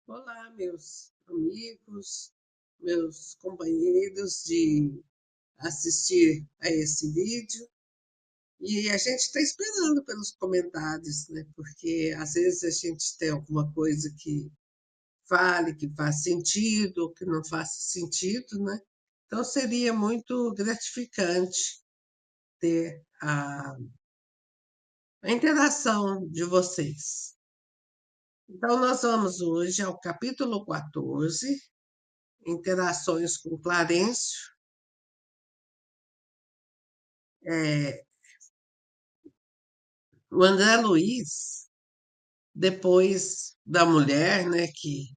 Olá, meus amigos, meus companheiros de assistir a esse vídeo. E a gente está esperando pelos comentários, né? Porque às vezes a gente tem alguma coisa que fale, que faz sentido, ou que não faça sentido, né? Então seria muito gratificante ter a interação de vocês. Então, nós vamos hoje ao capítulo 14, Interações com Clarencio. É, o André Luiz, depois da mulher, né, que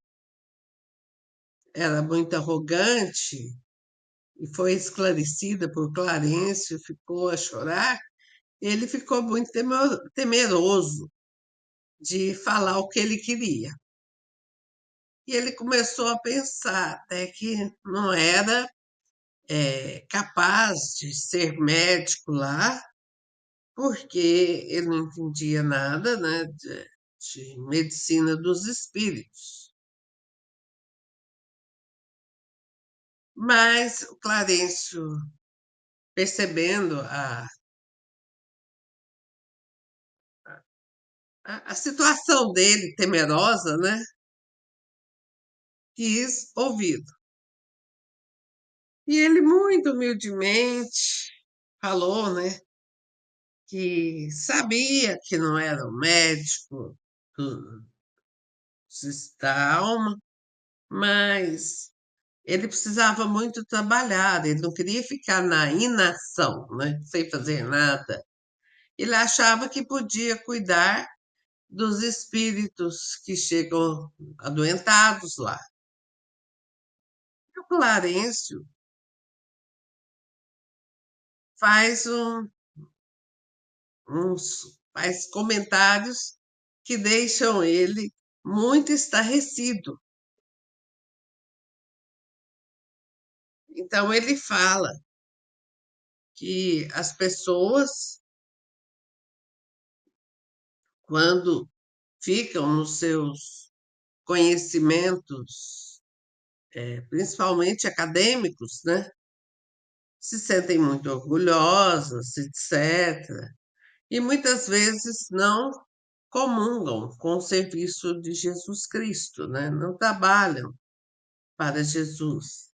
era muito arrogante e foi esclarecida por Clarencio, ficou a chorar, ele ficou muito temeroso de falar o que ele queria. E ele começou a pensar até que não era capaz de ser médico lá, porque ele não entendia nada, né, de medicina dos espíritos. Mas o Clarencio, percebendo a situação dele temerosa, né, quis ouvi-lo. E ele, muito humildemente, falou, né, que sabia que não era o médico da alma, mas ele precisava muito trabalhar, ele não queria ficar na inação, né, sem fazer nada. Ele achava que podia cuidar dos espíritos que chegam adoentados lá. E o Clarencio faz faz comentários que deixam ele muito estarrecido. Então ele fala que as pessoas, quando ficam nos seus conhecimentos, principalmente acadêmicos, né, se sentem muito orgulhosas, etc. E muitas vezes não comungam com o serviço de Jesus Cristo, né? Não trabalham para Jesus.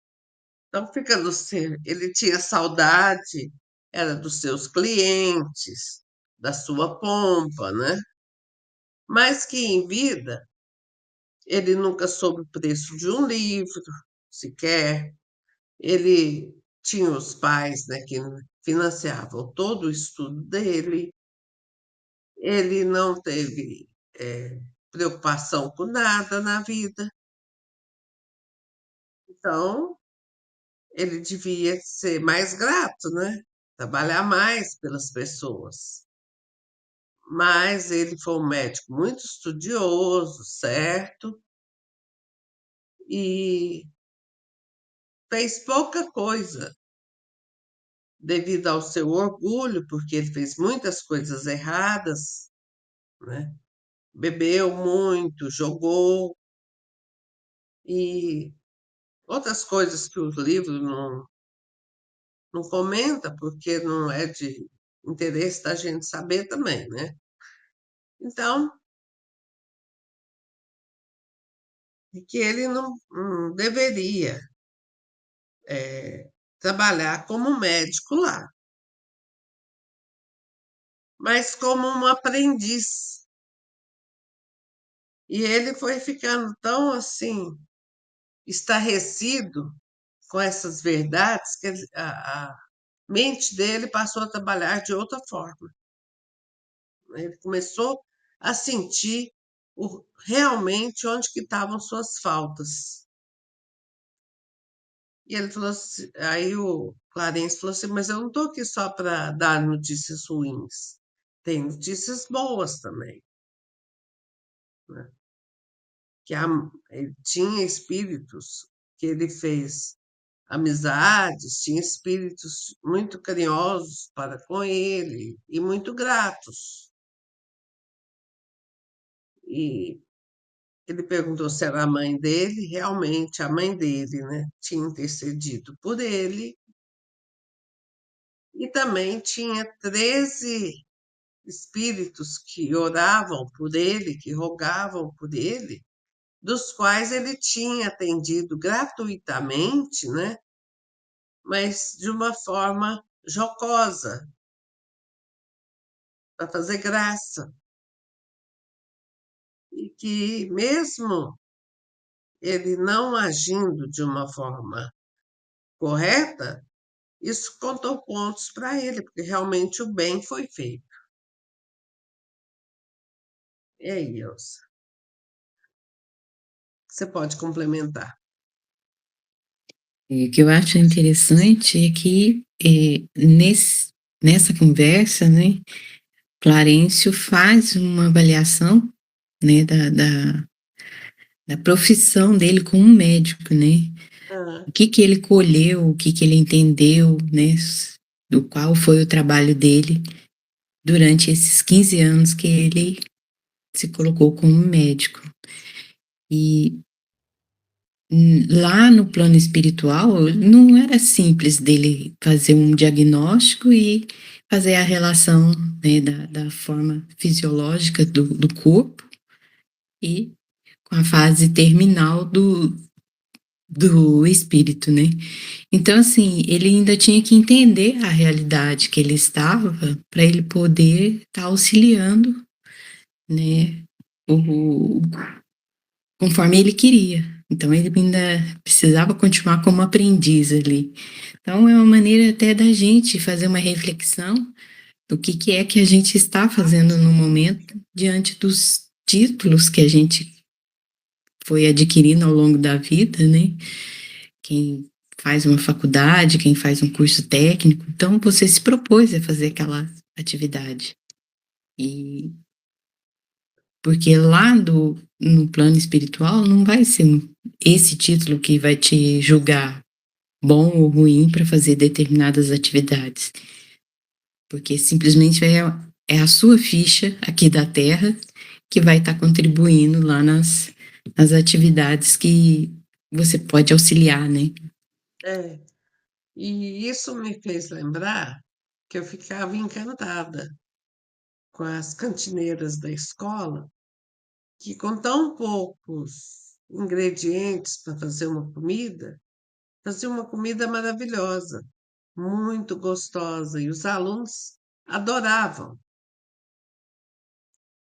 Então fica no ser, ele tinha saudade, era dos seus clientes, da sua pompa, né? Mas que em vida ele nunca soube o preço de um livro, sequer. Ele tinha os pais, né, que financiavam todo o estudo dele. Ele não teve preocupação com nada na vida. Então, ele devia ser mais grato, né? Trabalhar mais pelas pessoas. Mas ele foi um médico muito estudioso, certo? E fez pouca coisa devido ao seu orgulho, porque ele fez muitas coisas erradas, né? Bebeu muito, jogou e outras coisas que os livros não comenta, porque não é de interesse da gente saber também, né? Então, que ele não deveria trabalhar como médico lá, mas como um aprendiz. E ele foi ficando tão assim, estarrecido com essas verdades, que a mente dele passou a trabalhar de outra forma. Ele começou a sentir realmente onde que estavam suas faltas. E ele falou assim, aí o Clarence falou assim, mas eu não estou aqui só para dar notícias ruins. Tem notícias boas também, né? Que ele tinha espíritos que ele fez amizades, tinha espíritos muito carinhosos para com ele e muito gratos. E Ele perguntou se era a mãe dele, realmente a mãe dele, né, tinha intercedido por ele, e também tinha 13 espíritos que oravam por ele, que rogavam por ele, dos quais ele tinha atendido gratuitamente, né, mas de uma forma jocosa, para fazer graça, e que mesmo ele não agindo de uma forma correta, isso contou pontos para ele, porque realmente o bem foi feito. E aí, Elsa, você pode complementar. E o que eu acho interessante é que nessa conversa, né, Clarencio faz uma avaliação, né, da profissão dele como médico, né? Ah, O que ele colheu, o que ele entendeu, né, do qual foi o trabalho dele durante esses 15 anos que ele se colocou como médico. E lá no plano espiritual, não era simples dele fazer um diagnóstico e fazer a relação, né, da forma fisiológica do corpo e com a fase terminal do espírito, né? Então, assim, ele ainda tinha que entender a realidade que ele estava para ele poder estar auxiliando, né, o, conforme ele queria. Então, ele ainda precisava continuar como aprendiz ali. Então, é uma maneira até da gente fazer uma reflexão do que é que a gente está fazendo no momento diante dos títulos que a gente foi adquirindo ao longo da vida, né? Quem faz uma faculdade, quem faz um curso técnico, então você se propôs a fazer aquela atividade. E porque lá no plano espiritual não vai ser esse título que vai te julgar bom ou ruim para fazer determinadas atividades. Porque simplesmente é a sua ficha aqui da Terra que vai estar contribuindo lá nas atividades que você pode auxiliar, né? é. E isso me fez lembrar que eu ficava encantada com as cantineiras da escola, que com tão poucos ingredientes para fazer uma comida, fazia uma comida maravilhosa, muito gostosa, e os alunos adoravam.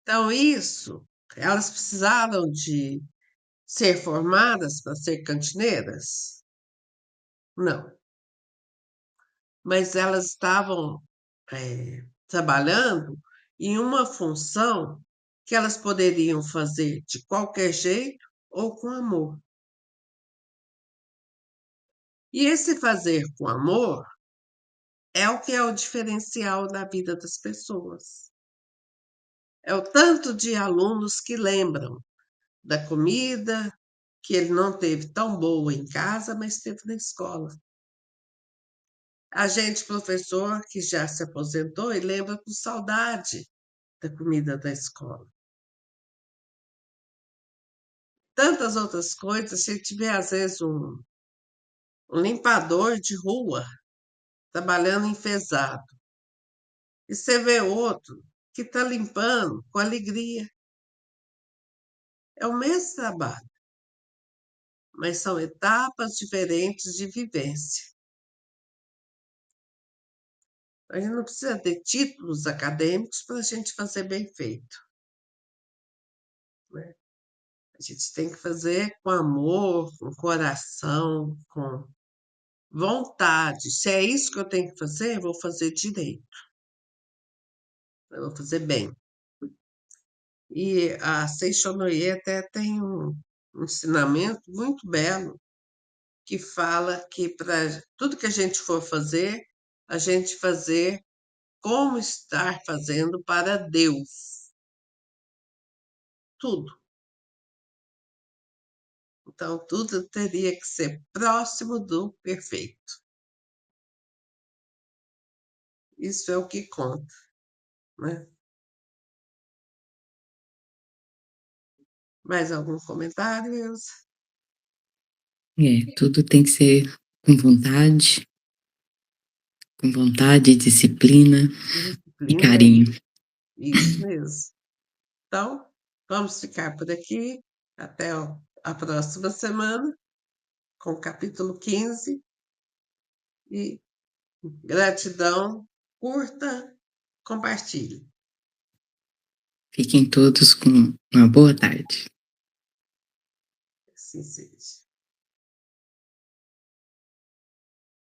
Então, isso, elas precisaram de ser formadas para ser cantineiras? Não, mas elas estavam trabalhando em uma função que elas poderiam fazer de qualquer jeito ou com amor. E esse fazer com amor é o que é o diferencial da vida das pessoas. É o tanto de alunos que lembram da comida que ele não teve tão boa em casa, mas teve na escola. A gente, professor, que já se aposentou e lembra com saudade da comida da escola. Tantas outras coisas, se tiver, às vezes, um limpador de rua trabalhando enfesado, e você vê outro que está limpando com alegria. É o mesmo trabalho, mas são etapas diferentes de vivência. A gente não precisa ter títulos acadêmicos para a gente fazer bem feito, né? A gente tem que fazer com amor, com coração, com vontade. Se é isso que eu tenho que fazer, eu vou fazer direito, eu vou fazer bem. E a Seixonoye até tem um ensinamento muito belo que fala que para tudo que a gente for fazer, a gente fazer como estar fazendo para Deus. Tudo. Então, tudo teria que ser próximo do perfeito. Isso é o que conta, né? Mais algum comentário, Ilse? Tudo tem que ser com vontade, disciplina e Disciplina, carinho. isso mesmo. Então, vamos ficar por aqui. Até a próxima semana, com o capítulo 15. E gratidão, curta, compartilhe. Fiquem todos com uma boa tarde. Assim seja.